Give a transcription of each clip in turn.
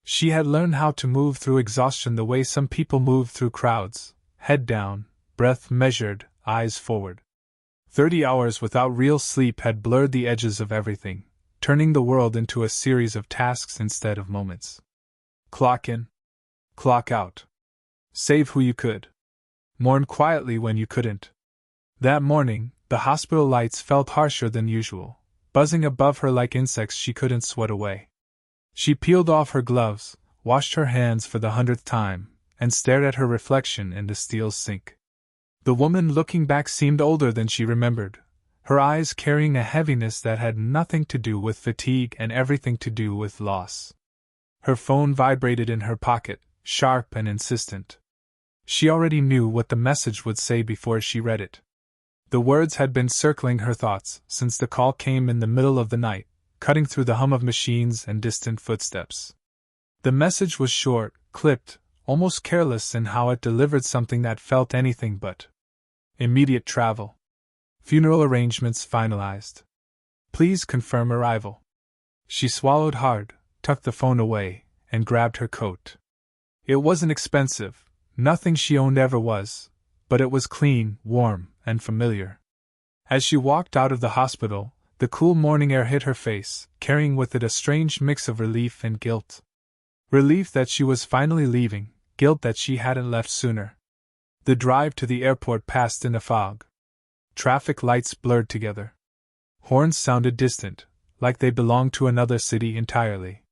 She had learned how to move through exhaustion the way some people move through crowds, head down, breath measured, eyes forward. 30 hours without real sleep had blurred the edges of everything, turning the world into a series of tasks instead of moments. Clock in. Clock out. Save who you could. Mourn quietly when you couldn't. That morning, the hospital lights felt harsher than usual, buzzing above her like insects she couldn't sweat away. She peeled off her gloves, washed her hands for the 100th time, and stared at her reflection in the steel sink. The woman looking back seemed older than she remembered, her eyes carrying a heaviness that had nothing to do with fatigue and everything to do with loss. Her phone vibrated in her pocket, sharp and insistent. She already knew what the message would say before she read it. The words had been circling her thoughts since the call came in the middle of the night, cutting through the hum of machines and distant footsteps. The message was short, clipped, almost careless in how it delivered something that felt anything but immediate travel. Funeral arrangements finalized. Please confirm arrival. She swallowed hard, tucked the phone away, and grabbed her coat. It wasn't expensive, nothing she owned ever was, but it was clean, warm, and familiar. As she walked out of the hospital, the cool morning air hit her face, carrying with it a strange mix of relief and guilt. Relief that she was finally leaving, guilt that she hadn't left sooner. The drive to the airport passed in a fog. Traffic lights blurred together. Horns sounded distant, like they belonged to another city entirely.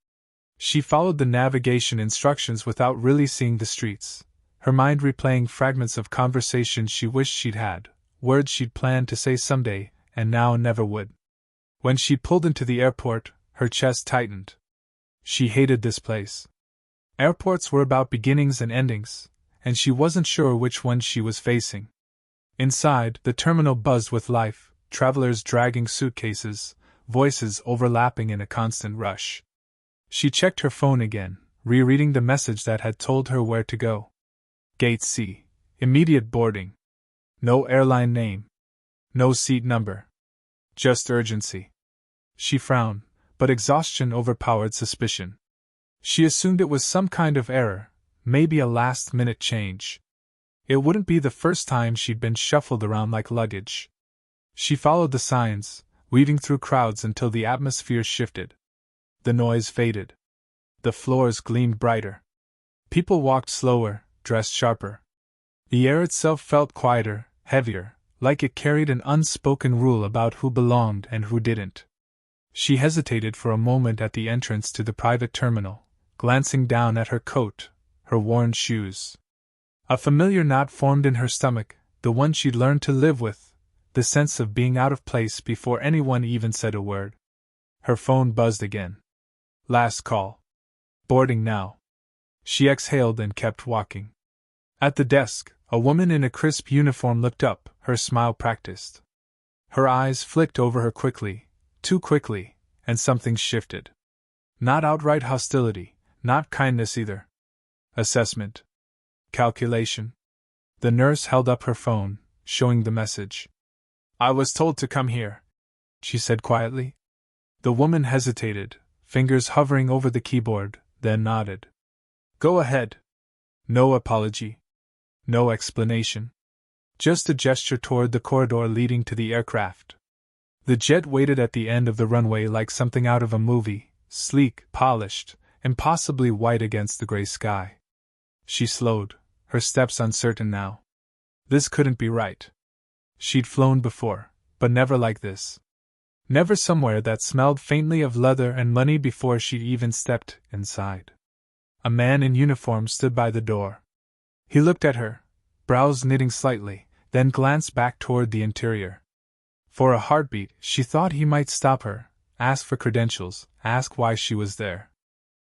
She followed the navigation instructions without really seeing the streets, her mind replaying fragments of conversations she wished she'd had, words she'd planned to say someday, and now never would. When she pulled into the airport, her chest tightened. She hated this place. Airports were about beginnings and endings, and she wasn't sure which one she was facing. Inside, the terminal buzzed with life, travelers dragging suitcases, voices overlapping in a constant rush. She checked her phone again, rereading the message that had told her where to go. Gate C. Immediate boarding. No airline name. No seat number. Just urgency. She frowned, but exhaustion overpowered suspicion. She assumed it was some kind of error, maybe a last-minute change. It wouldn't be the first time she'd been shuffled around like luggage. She followed the signs, weaving through crowds until the atmosphere shifted. The noise faded. The floors gleamed brighter. People walked slower, dressed sharper. The air itself felt quieter, heavier, like it carried an unspoken rule about who belonged and who didn't. She hesitated for a moment at the entrance to the private terminal, glancing down at her coat, her worn shoes. A familiar knot formed in her stomach, the one she'd learned to live with, the sense of being out of place before anyone even said a word. Her phone buzzed again. Last call. Boarding now. She exhaled and kept walking. At the desk, a woman in a crisp uniform looked up, her smile practiced. Her eyes flicked over her quickly, too quickly, and something shifted. Not outright hostility, not kindness either. Assessment. Calculation. The nurse held up her phone, showing the message. I was told to come here, she said quietly. The woman hesitated, fingers hovering over the keyboard, then nodded. Go ahead. No apology. No explanation. Just a gesture toward the corridor leading to the aircraft. The jet waited at the end of the runway like something out of a movie, sleek, polished, impossibly white against the gray sky. She slowed, her steps uncertain now. This couldn't be right. She'd flown before, but never like this. Never somewhere that smelled faintly of leather and money before she'd even stepped inside. A man in uniform stood by the door. He looked at her, brows knitting slightly, then glanced back toward the interior. For a heartbeat, she thought he might stop her, ask for credentials, ask why she was there.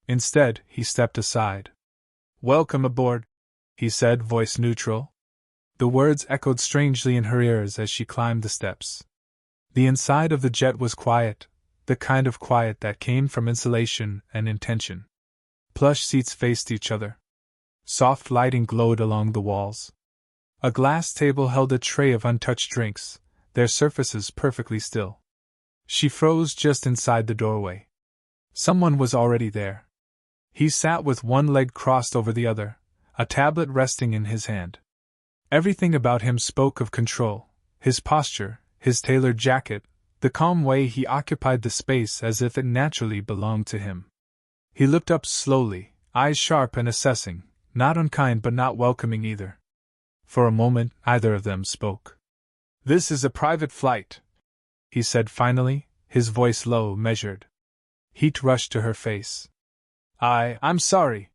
Instead, he stepped aside. Welcome aboard, he said, voice neutral. The words echoed strangely in her ears as she climbed the steps. The inside of the jet was quiet, the kind of quiet that came from insulation and intention. Plush seats faced each other. Soft lighting glowed along the walls. A glass table held a tray of untouched drinks, their surfaces perfectly still. She froze just inside the doorway. Someone was already there. He sat with one leg crossed over the other, a tablet resting in his hand. Everything about him spoke of control: his posture, his tailored jacket, the calm way he occupied the space as if it naturally belonged to him. He looked up slowly, eyes sharp and assessing, not unkind but not welcoming either. For a moment, neither of them spoke. "This is a private flight," he said finally, his voice low, measured. Heat rushed to her face. I'm sorry.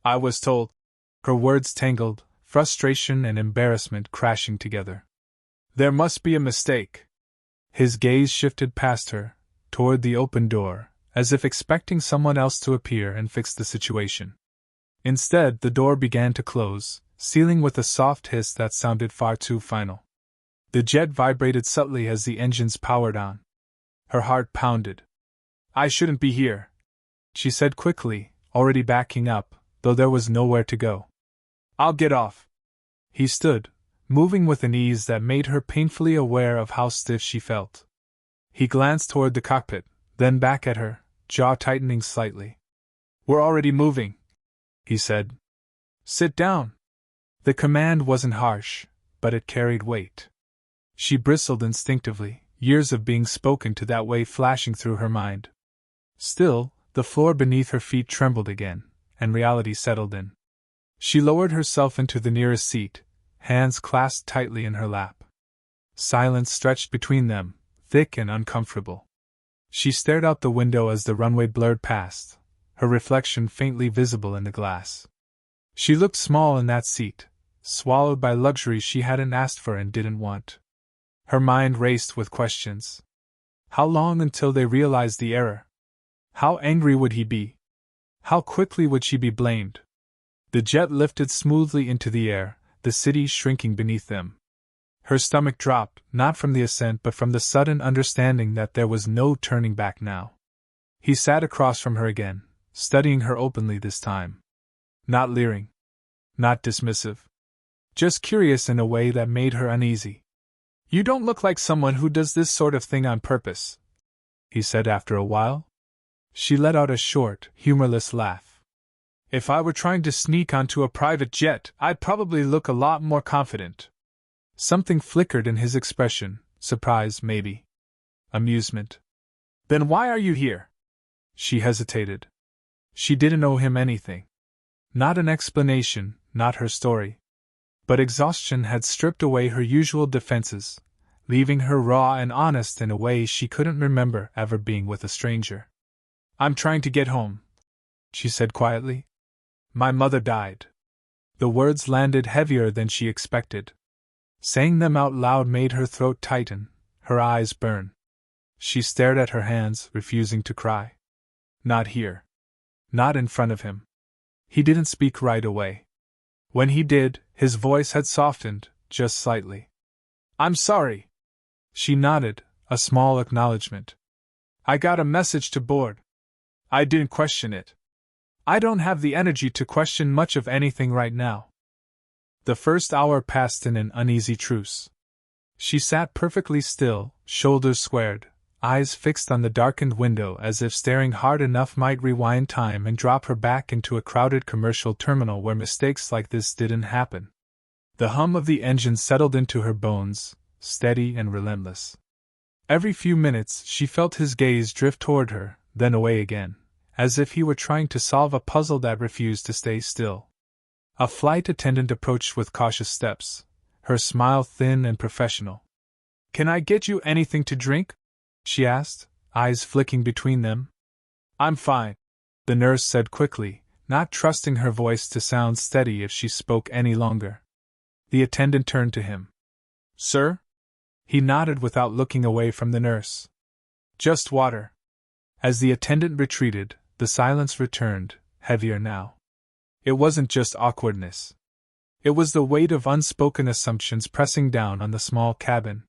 I was told." Her words tangled, frustration and embarrassment crashing together. "There must be a mistake." His gaze shifted past her, toward the open door, as if expecting someone else to appear and fix the situation. Instead, the door began to close, sealing with a soft hiss that sounded far too final. The jet vibrated subtly as the engines powered on. Her heart pounded. "I shouldn't be here," she said quickly, already backing up, though there was nowhere to go. "I'll get off." He stood, moving with an ease that made her painfully aware of how stiff she felt. He glanced toward the cockpit, then back at her, jaw tightening slightly. "We're already moving," he said. "Sit down." The command wasn't harsh, but it carried weight. She bristled instinctively, years of being spoken to that way flashing through her mind. Still, the floor beneath her feet trembled again, and reality settled in. She lowered herself into the nearest seat, hands clasped tightly in her lap. Silence stretched between them, thick and uncomfortable. She stared out the window as the runway blurred past, her reflection faintly visible in the glass. She looked small in that seat, swallowed by luxuries she hadn't asked for and didn't want. Her mind raced with questions. How long until they realized the error? How angry would he be? How quickly would she be blamed? The jet lifted smoothly into the air, the city shrinking beneath them. Her stomach dropped, not from the ascent but from the sudden understanding that there was no turning back now. He sat across from her again, studying her openly this time. Not leering. Not dismissive. Just curious in a way that made her uneasy. "You don't look like someone who does this sort of thing on purpose," he said after a while. She let out a short, humorless laugh. "If I were trying to sneak onto a private jet, I'd probably look a lot more confident." Something flickered in his expression, surprise maybe. Amusement. "Then why are you here?" She hesitated. She didn't owe him anything. Not an explanation, not her story. But exhaustion had stripped away her usual defenses, leaving her raw and honest in a way she couldn't remember ever being with a stranger. "I'm trying to get home," she said quietly. "My mother died." The words landed heavier than she expected. Saying them out loud made her throat tighten, her eyes burn. She stared at her hands, refusing to cry. Not here. Not in front of him. He didn't speak right away. When he did, his voice had softened, just slightly. "I'm sorry." She nodded, a small acknowledgement. "I got a message to board. I didn't question it. I don't have the energy to question much of anything right now." The first hour passed in an uneasy truce. She sat perfectly still, shoulders squared, eyes fixed on the darkened window as if staring hard enough might rewind time and drop her back into a crowded commercial terminal where mistakes like this didn't happen. The hum of the engine settled into her bones, steady and relentless. Every few minutes she felt his gaze drift toward her, then away again, as if he were trying to solve a puzzle that refused to stay still. A flight attendant approached with cautious steps, her smile thin and professional. "Can I get you anything to drink?" she asked, eyes flicking between them. "I'm fine," the nurse said quickly, not trusting her voice to sound steady if she spoke any longer. The attendant turned to him. "Sir?" He nodded without looking away from the nurse. "Just water." As the attendant retreated, the silence returned, heavier now. It wasn't just awkwardness. It was the weight of unspoken assumptions pressing down on the small cabin.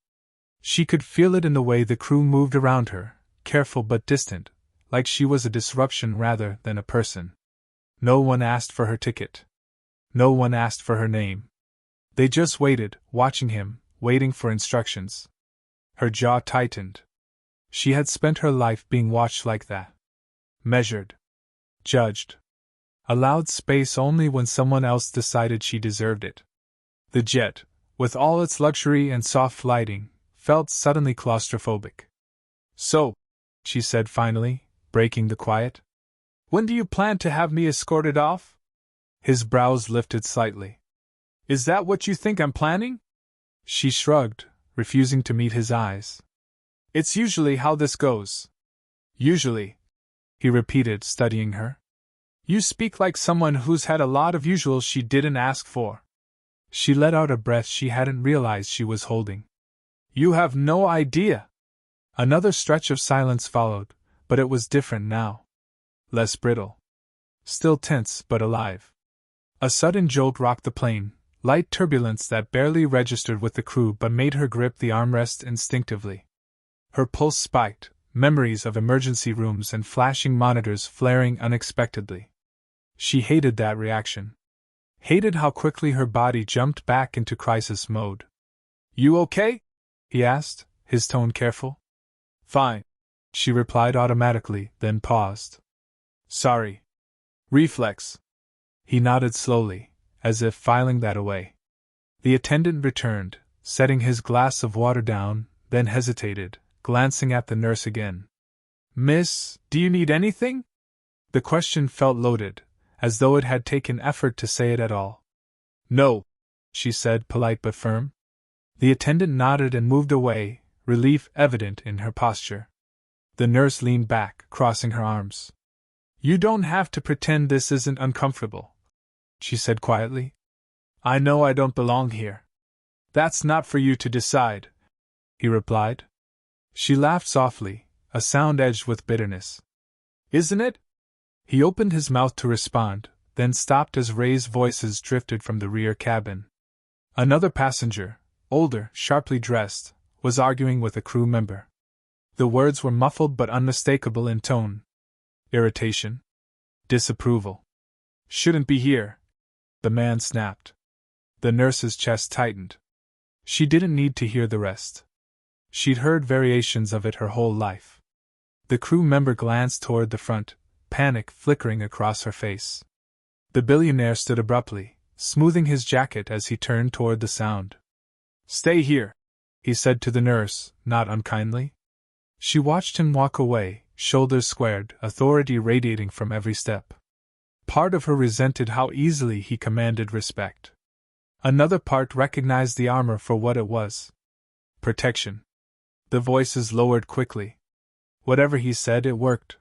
She could feel it in the way the crew moved around her, careful but distant, like she was a disruption rather than a person. No one asked for her ticket. No one asked for her name. They just waited, watching him, waiting for instructions. Her jaw tightened. She had spent her life being watched like that. Measured. Judged. allowed space only when someone else decided she deserved it. The jet, with all its luxury and soft lighting, felt suddenly claustrophobic. "So," she said finally, breaking the quiet, "when do you plan to have me escorted off?" His brows lifted slightly. "Is that what you think I'm planning?" She shrugged, refusing to meet his eyes. "It's usually how this goes." "Usually," he repeated, studying her. "You speak like someone who's had a lot of usuals she didn't ask for." She let out a breath she hadn't realized she was holding. "You have no idea." Another stretch of silence followed, but it was different now. Less brittle. Still tense but alive. A sudden jolt rocked the plane, light turbulence that barely registered with the crew but made her grip the armrest instinctively. Her pulse spiked, memories of emergency rooms and flashing monitors flaring unexpectedly. She hated that reaction. Hated how quickly her body jumped back into crisis mode. "You okay?" he asked, his tone careful. "Fine," she replied automatically, then paused. "Sorry." "Reflex." He nodded slowly, as if filing that away. The attendant returned, setting his glass of water down, then hesitated, glancing at the nurse again. "Miss, do you need anything?" The question felt loaded, as though it had taken effort to say it at all. "No," she said, polite but firm. The attendant nodded and moved away, relief evident in her posture. The nurse leaned back, crossing her arms. "You don't have to pretend this isn't uncomfortable," she said quietly. "I know I don't belong here." "That's not for you to decide," he replied. She laughed softly, a sound edged with bitterness. "Isn't it?" He opened his mouth to respond, then stopped as raised voices drifted from the rear cabin. Another passenger, older, sharply dressed, was arguing with a crew member. The words were muffled but unmistakable in tone. Irritation. Disapproval. "Shouldn't be here," the man snapped. The nurse's chest tightened. She didn't need to hear the rest. She'd heard variations of it her whole life. The crew member glanced toward the front, panic flickering across her face. The billionaire stood abruptly, smoothing his jacket as he turned toward the sound. "Stay here," he said to the nurse, not unkindly. She watched him walk away, shoulders squared, authority radiating from every step. Part of her resented how easily he commanded respect. Another part recognized the armor for what it was. Protection. The voices lowered quickly. Whatever he said, it worked.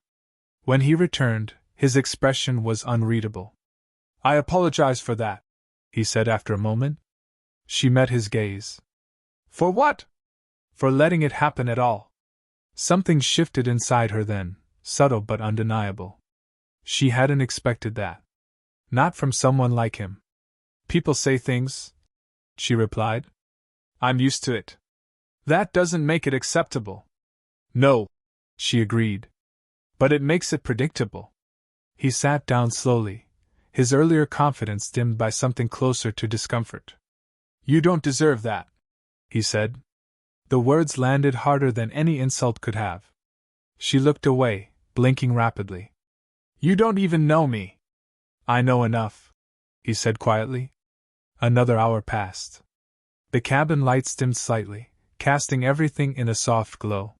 When he returned, his expression was unreadable. "I apologize for that," he said after a moment. She met his gaze. "For what?" "For letting it happen at all." Something shifted inside her then, subtle but undeniable. She hadn't expected that. Not from someone like him. "People say things," she replied. "I'm used to it. That doesn't make it acceptable." "No," she agreed. "But it makes it predictable." He sat down slowly, his earlier confidence dimmed by something closer to discomfort. "You don't deserve that," he said. The words landed harder than any insult could have. She looked away, blinking rapidly. "You don't even know me." "I know enough," he said quietly. Another hour passed. The cabin lights dimmed slightly, casting everything in a soft glow.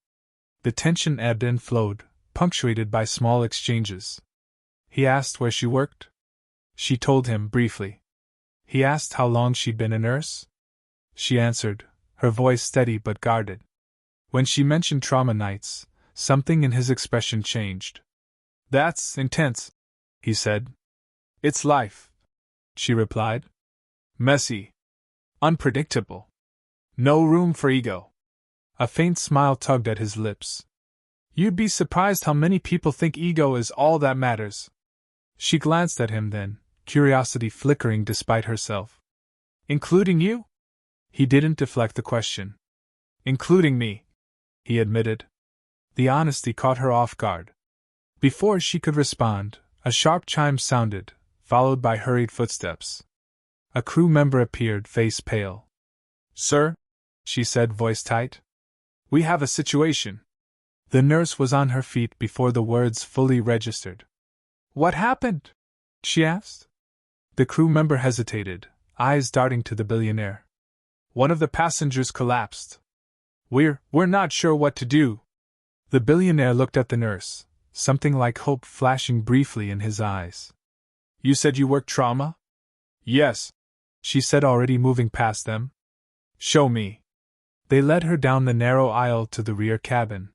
The tension ebbed and flowed, punctuated by small exchanges. He asked where she worked. She told him briefly. He asked how long she'd been a nurse. She answered, her voice steady but guarded. When she mentioned trauma nights, something in his expression changed. "That's intense," he said. "It's life," she replied. "Messy. Unpredictable. No room for ego." A faint smile tugged at his lips. "You'd be surprised how many people think ego is all that matters." She glanced at him then, curiosity flickering despite herself. "Including you?" He didn't deflect the question. "Including me," he admitted. The honesty caught her off guard. Before she could respond, a sharp chime sounded, followed by hurried footsteps. A crew member appeared, face pale. "Sir," she said, voice tight. "We have a situation." The nurse was on her feet before the words fully registered. "What happened?" she asked. The crew member hesitated, eyes darting to the billionaire. One of the passengers collapsed. We're not sure what to do. The billionaire looked at the nurse, something like hope flashing briefly in his eyes. You said you work trauma? Yes, she said, already moving past them. Show me. They led her down the narrow aisle to the rear cabin.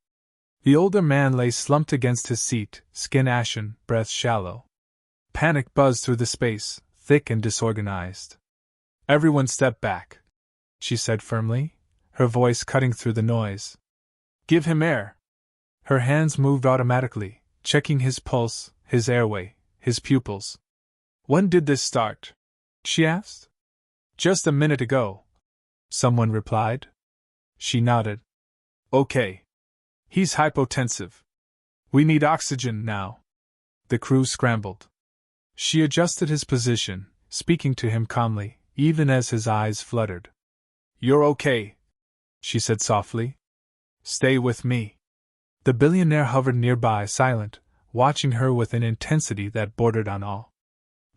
The older man lay slumped against his seat, skin ashen, breath shallow. Panic buzzed through the space, thick and disorganized. Everyone step back, she said firmly, her voice cutting through the noise. Give him air. Her hands moved automatically, checking his pulse, his airway, his pupils. When did this start? She asked. Just a minute ago, someone replied. She nodded. Okay. He's hypotensive. We need oxygen now. The crew scrambled. She adjusted his position, speaking to him calmly, even as his eyes fluttered. You're okay, she said softly. Stay with me. The billionaire hovered nearby, silent, watching her with an intensity that bordered on awe.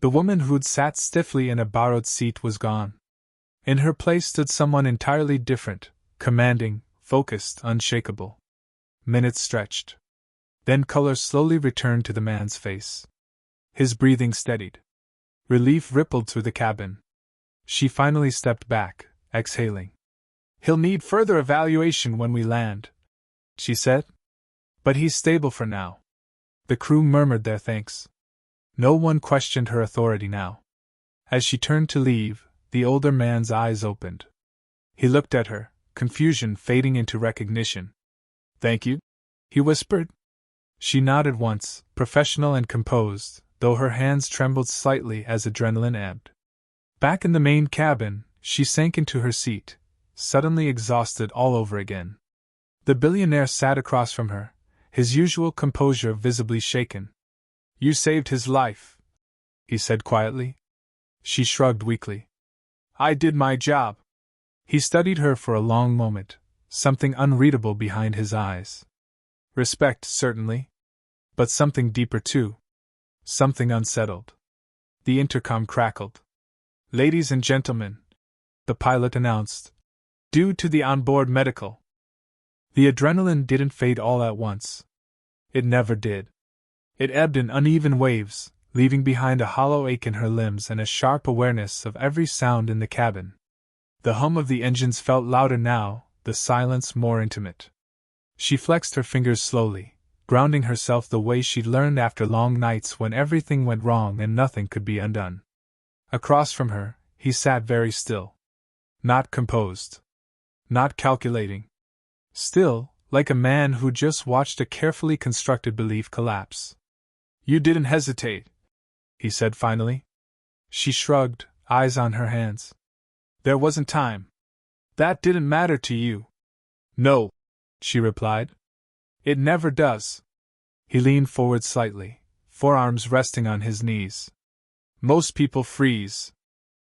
The woman who'd sat stiffly in a borrowed seat was gone. In her place stood someone entirely different, commanding, focused, unshakable. Minutes stretched. Then color slowly returned to the man's face. His breathing steadied. Relief rippled through the cabin. She finally stepped back, exhaling. He'll need further evaluation when we land, she said. But he's stable for now. The crew murmured their thanks. No one questioned her authority now. As she turned to leave, the older man's eyes opened. He looked at her, confusion fading into recognition. Thank you, he whispered. She nodded once, professional and composed, though her hands trembled slightly as adrenaline ebbed. Back in the main cabin, she sank into her seat, suddenly exhausted all over again. The billionaire sat across from her, his usual composure visibly shaken. You saved his life, he said quietly. She shrugged weakly. I did my job. He studied her for a long moment, something unreadable behind his eyes. Respect, certainly. But something deeper too. Something unsettled. The intercom crackled. Ladies and gentlemen, the pilot announced, due to the onboard medical. The adrenaline didn't fade all at once. It never did. It ebbed in uneven waves, leaving behind a hollow ache in her limbs and a sharp awareness of every sound in the cabin. The hum of the engines felt louder now, the silence more intimate. She flexed her fingers slowly, grounding herself the way she'd learned after long nights when everything went wrong and nothing could be undone. Across from her, he sat very still. Not composed. Not calculating. Still, like a man who just watched a carefully constructed belief collapse. You didn't hesitate, he said finally. She shrugged, eyes on her hands. There wasn't time. That didn't matter to you. No, she replied. It never does. He leaned forward slightly, forearms resting on his knees. Most people freeze.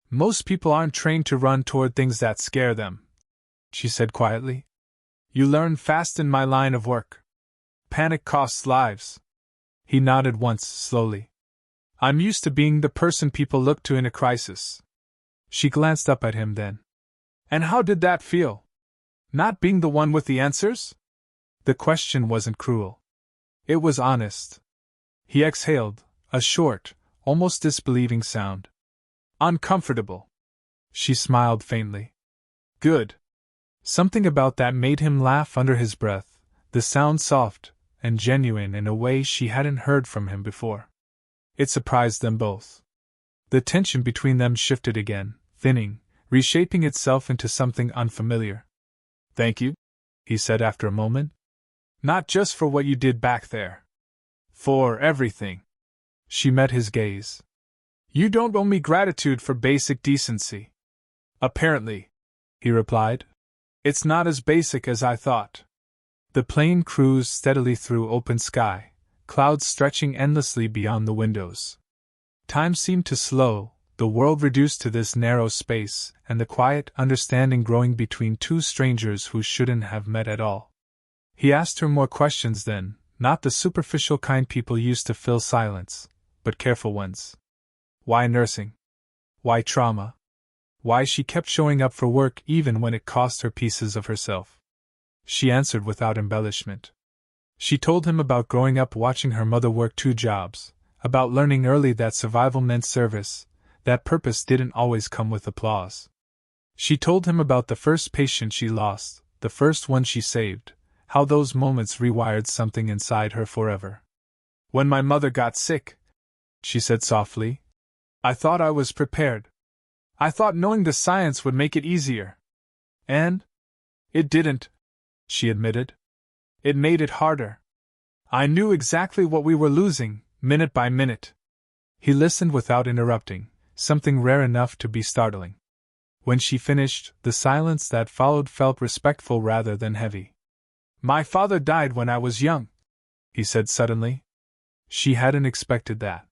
Most people aren't trained to run toward things that scare them, she said quietly. You learn fast in my line of work. Panic costs lives. He nodded once, slowly. I'm used to being the person people look to in a crisis. She glanced up at him then. And how did that feel? Not being the one with the answers? The question wasn't cruel. It was honest. He exhaled, a short, almost disbelieving sound. Uncomfortable. She smiled faintly. Good. Something about that made him laugh under his breath, the sound soft and genuine in a way she hadn't heard from him before. It surprised them both. The tension between them shifted again, thinning, reshaping itself into something unfamiliar. Thank you, he said after a moment. Not just for what you did back there. For everything. She met his gaze. You don't owe me gratitude for basic decency. Apparently, he replied. It's not as basic as I thought. The plane cruised steadily through open sky, clouds stretching endlessly beyond the windows. Time seemed to slow, the world reduced to this narrow space, and the quiet understanding growing between two strangers who shouldn't have met at all. He asked her more questions then, not the superficial kind people used to fill silence, but careful ones. Why nursing? Why trauma? Why she kept showing up for work even when it cost her pieces of herself? She answered without embellishment. She told him about growing up watching her mother work 2 jobs, about learning early that survival meant service, that purpose didn't always come with applause. She told him about the first patient she lost, the first one she saved, how those moments rewired something inside her forever. When my mother got sick, she said softly, I thought I was prepared. I thought knowing the science would make it easier. And it didn't, she admitted. It made it harder. I knew exactly what we were losing, minute by minute. He listened without interrupting, something rare enough to be startling. When she finished, the silence that followed felt respectful rather than heavy. My father died when I was young, he said suddenly. She hadn't expected that.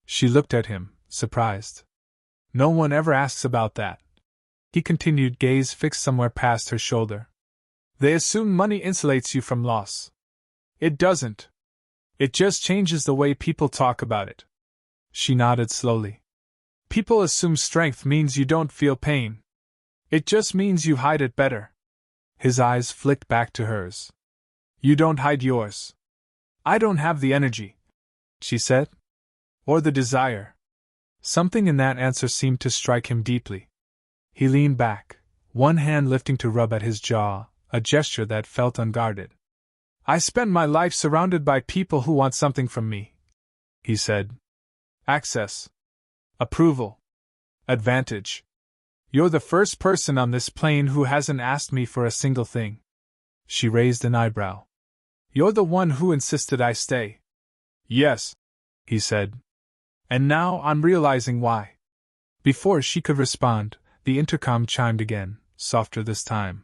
She looked at him, surprised. No one ever asks about that. He continued, gaze fixed somewhere past her shoulder. They assume money insulates you from loss. It doesn't. It just changes the way people talk about it. She nodded slowly. People assume strength means you don't feel pain. It just means you hide it better. His eyes flicked back to hers. You don't hide yours. I don't have the energy, she said. Or the desire. Something in that answer seemed to strike him deeply. He leaned back, one hand lifting to rub at his jaw, a gesture that felt unguarded. I spend my life surrounded by people who want something from me, he said. Access. Approval. Advantage. You're the first person on this plane who hasn't asked me for a single thing. She raised an eyebrow. You're the one who insisted I stay. Yes, he said. And now I'm realizing why. Before she could respond, the intercom chimed again, softer this time.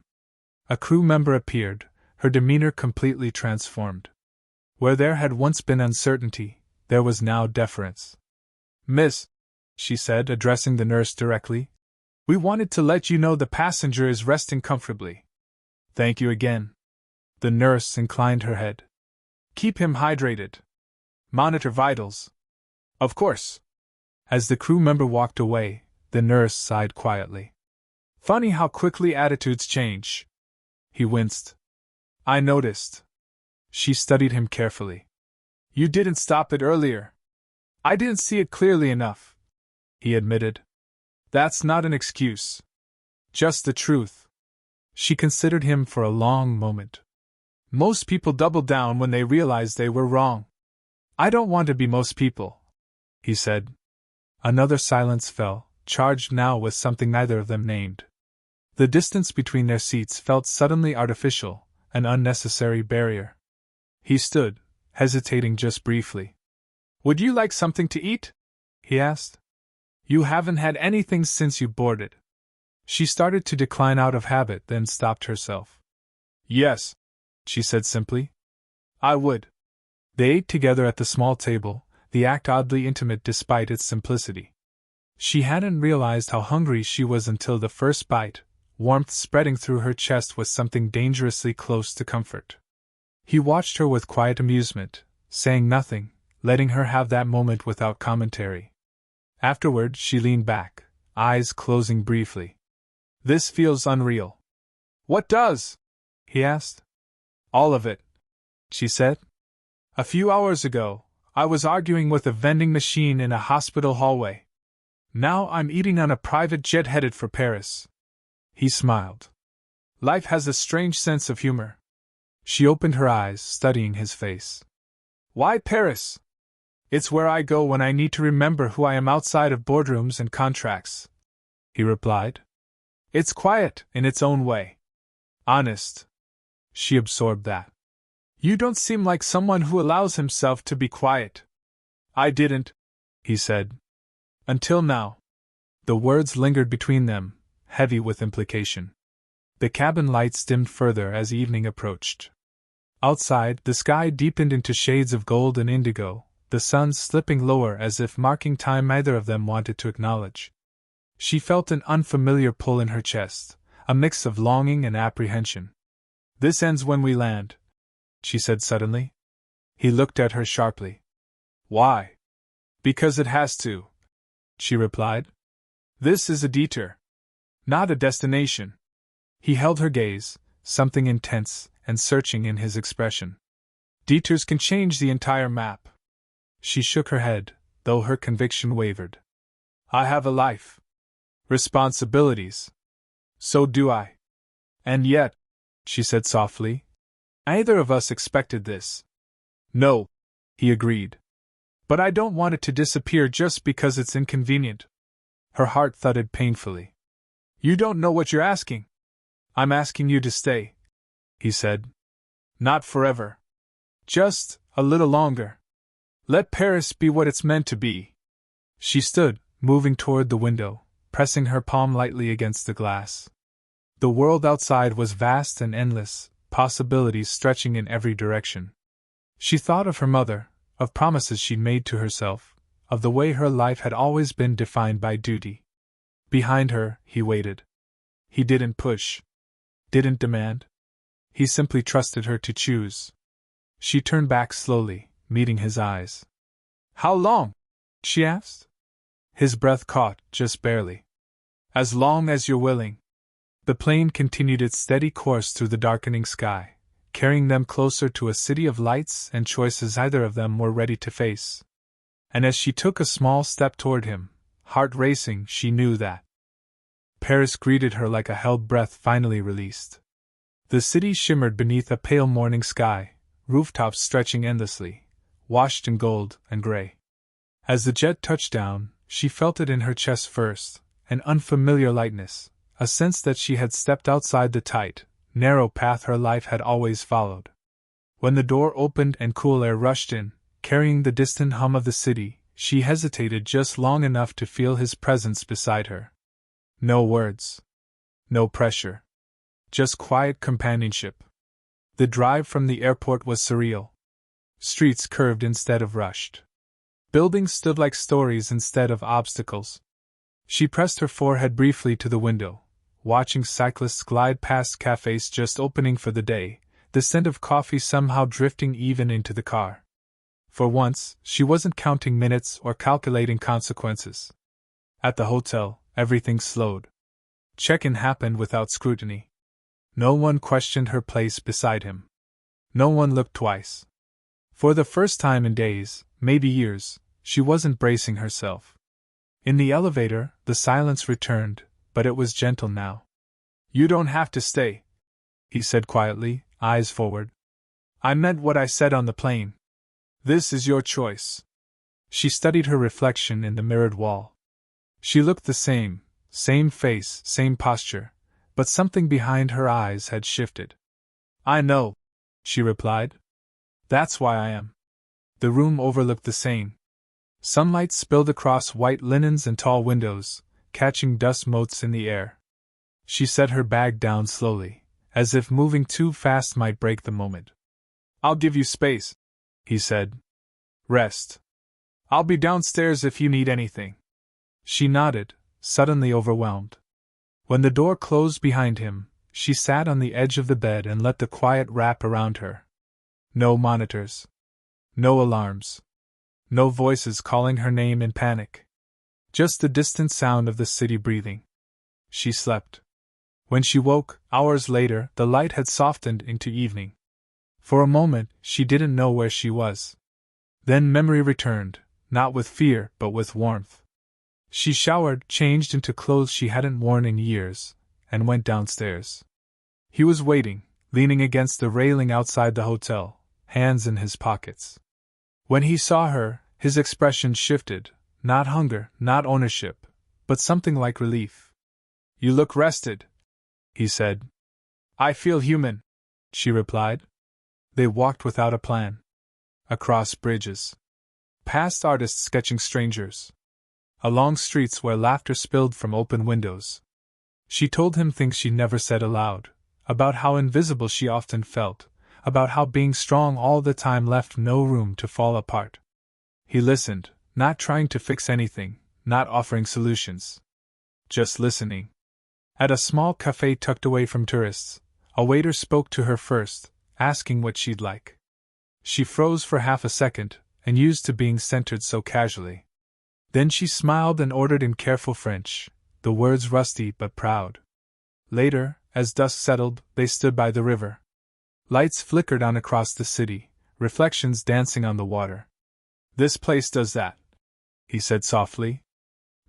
A crew member appeared, her demeanor completely transformed. Where there had once been uncertainty, there was now deference. Miss, she said, addressing the nurse directly, we wanted to let you know the passenger is resting comfortably. Thank you again. The nurse inclined her head. Keep him hydrated. Monitor vitals. Of course. As the crew member walked away, the nurse sighed quietly. Funny how quickly attitudes change. He winced. I noticed. She studied him carefully. You didn't stop it earlier. I didn't see it clearly enough, he admitted. That's not an excuse. Just the truth. She considered him for a long moment. Most people double down when they realize they were wrong. I don't want to be most people, he said. Another silence fell, charged now with something neither of them named. The distance between their seats felt suddenly artificial, an unnecessary barrier. He stood, hesitating just briefly. Would you like something to eat? He asked. You haven't had anything since you boarded. She started to decline out of habit, then stopped herself. Yes, she said simply. I would. They ate together at the small table, the act oddly intimate despite its simplicity. She hadn't realized how hungry she was until the first bite, warmth spreading through her chest was something dangerously close to comfort. He watched her with quiet amusement, saying nothing, letting her have that moment without commentary. Afterward, she leaned back, eyes closing briefly. This feels unreal. What does? He asked. All of it, she said. A few hours ago, I was arguing with a vending machine in a hospital hallway. Now I'm eating on a private jet headed for Paris. He smiled. Life has a strange sense of humor. She opened her eyes, studying his face. Why Paris? It's where I go when I need to remember who I am outside of boardrooms and contracts, he replied. It's quiet in its own way. Honest. She absorbed that. You don't seem like someone who allows himself to be quiet. I didn't, he said. Until now. The words lingered between them, heavy with implication. The cabin lights dimmed further as evening approached. Outside, the sky deepened into shades of gold and indigo, the sun slipping lower as if marking time neither of them wanted to acknowledge. She felt an unfamiliar pull in her chest, a mix of longing and apprehension. This ends when we land, she said suddenly. He looked at her sharply. Why? Because it has to. she replied. This is a detour, not a destination. He held her gaze, something intense and searching in his expression. Detours can change the entire map. She shook her head, though her conviction wavered. I have a life. Responsibilities. So do I. And yet, she said softly, neither of us expected this. No, he agreed. But I don't want it to disappear just because it's inconvenient. Her heart thudded painfully. You don't know what you're asking. I'm asking you to stay, he said. Not forever. Just a little longer. Let Paris be what it's meant to be. She stood, moving toward the window, pressing her palm lightly against the glass. The world outside was vast and endless, possibilities stretching in every direction. She thought of her mother, of promises she'd made to herself, of the way her life had always been defined by duty. Behind her, he waited. He didn't push. Didn't demand. He simply trusted her to choose. She turned back slowly, meeting his eyes. How long? She asked. His breath caught, just barely. As long as you're willing. The plane continued its steady course through the darkening sky, carrying them closer to a city of lights and choices either of them were ready to face. And as she took a small step toward him, heart racing, she knew that Paris greeted her like a held breath finally released. The city shimmered beneath a pale morning sky, rooftops stretching endlessly, washed in gold and gray. As the jet touched down, she felt it in her chest first, an unfamiliar lightness, a sense that she had stepped outside the tight, narrow path her life had always followed. When the door opened and cool air rushed in, carrying the distant hum of the city, she hesitated just long enough to feel his presence beside her. No words. No pressure. Just quiet companionship. The drive from the airport was surreal. Streets curved instead of rushed. Buildings stood like stories instead of obstacles. She pressed her forehead briefly to the window, watching cyclists glide past cafes just opening for the day, the scent of coffee somehow drifting even into the car. For once, she wasn't counting minutes or calculating consequences. At the hotel, everything slowed. Check-in happened without scrutiny. No one questioned her place beside him. No one looked twice. For the first time in days, maybe years, she wasn't bracing herself. In the elevator, the silence returned, but it was gentle now. You don't have to stay, he said quietly, eyes forward. I meant what I said on the plane. This is your choice. She studied her reflection in the mirrored wall. She looked the same face, same posture, but something behind her eyes had shifted. I know, she replied. That's why I am. The room overlooked the Seine. Sunlight spilled across white linens and tall windows, catching dust motes in the air. She set her bag down slowly, as if moving too fast might break the moment. I'll give you space, he said. Rest. I'll be downstairs if you need anything. She nodded, suddenly overwhelmed. When the door closed behind him, she sat on the edge of the bed and let the quiet wrap around her. No monitors. No alarms. No voices calling her name in panic. Just the distant sound of the city breathing. She slept. When she woke, hours later, the light had softened into evening. For a moment, she didn't know where she was. Then memory returned, not with fear, but with warmth. She showered, changed into clothes she hadn't worn in years, and went downstairs. He was waiting, leaning against the railing outside the hotel, hands in his pockets. When he saw her, his expression shifted, not hunger, not ownership, but something like relief. You look rested, he said. I feel human, she replied. They walked without a plan. Across bridges. Past artists sketching strangers. Along streets where laughter spilled from open windows. She told him things she never said aloud, about how invisible she often felt, about how being strong all the time left no room to fall apart. He listened, not trying to fix anything, not offering solutions. Just listening. At a small cafe tucked away from tourists, a waiter spoke to her first, asking what she'd like. She froze for half a second, and used to being centered so casually. Then she smiled and ordered in careful French, the words rusty but proud. Later, as dusk settled, they stood by the river. Lights flickered on across the city, reflections dancing on the water. "This place does that," he said softly.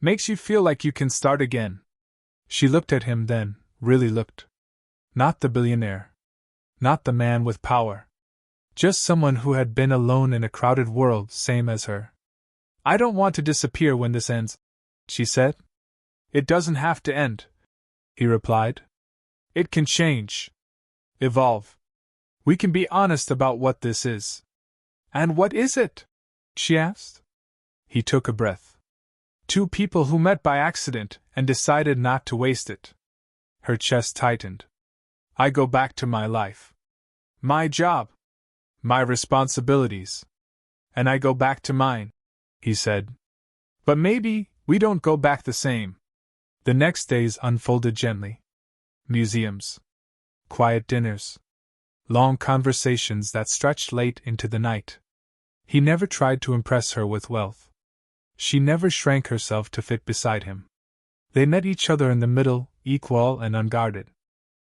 "Makes you feel like you can start again." She looked at him then, really looked. Not the billionaire. Not the man with power. Just someone who had been alone in a crowded world, same as her. "I don't want to disappear when this ends," she said. "It doesn't have to end," he replied. "It can change. Evolve. We can be honest about what this is." "And what is it?" she asked. He took a breath. "Two people who met by accident and decided not to waste it." Her chest tightened. "I go back to my life. My job. My responsibilities. And I go back to mine," he said. "But maybe we don't go back the same." The next days unfolded gently. Museums. Quiet dinners. Long conversations that stretched late into the night. He never tried to impress her with wealth. She never shrank herself to fit beside him. They met each other in the middle, equal and unguarded.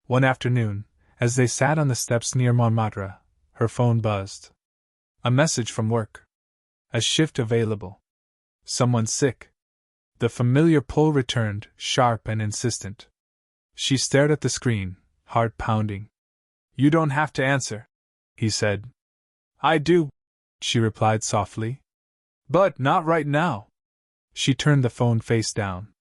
One afternoon, as they sat on the steps near Montmartre, her phone buzzed. A message from work. A shift available. Someone sick. The familiar pull returned, sharp and insistent. She stared at the screen, heart pounding. "You don't have to answer," he said. "I do," she replied softly. "But not right now." She turned the phone face down.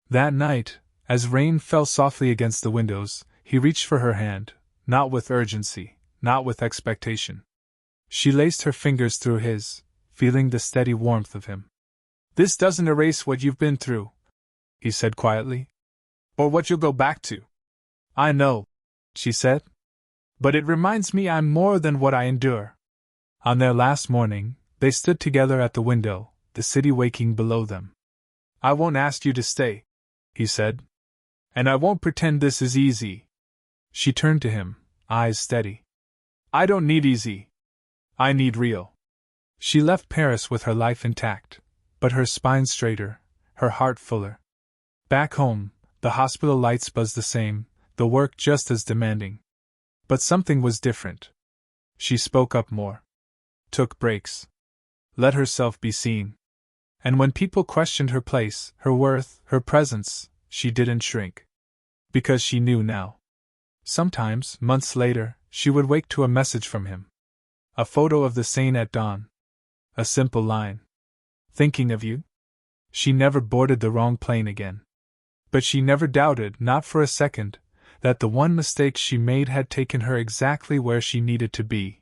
That night, as rain fell softly against the windows, he reached for her hand, not with urgency, not with expectation. She laced her fingers through his, feeling the steady warmth of him. "This doesn't erase what you've been through," he said quietly. "Or what you'll go back to." "I know," she said. "But it reminds me I'm more than what I endure." On their last morning, they stood together at the window, the city waking below them. "I won't ask you to stay," he said. "And I won't pretend this is easy." She turned to him, eyes steady. "I don't need easy. I need real." She left Paris with her life intact, but her spine straighter, her heart fuller. Back home, the hospital lights buzzed the same, the work just as demanding. But something was different. She spoke up more. Took breaks. Let herself be seen. And when people questioned her place, her worth, her presence, she didn't shrink. Because she knew now. Sometimes, months later, she would wake to a message from him. A photo of the Seine at dawn. A simple line. "Thinking of you?" She never boarded the wrong plane again. But she never doubted, not for a second, that the one mistake she made had taken her exactly where she needed to be.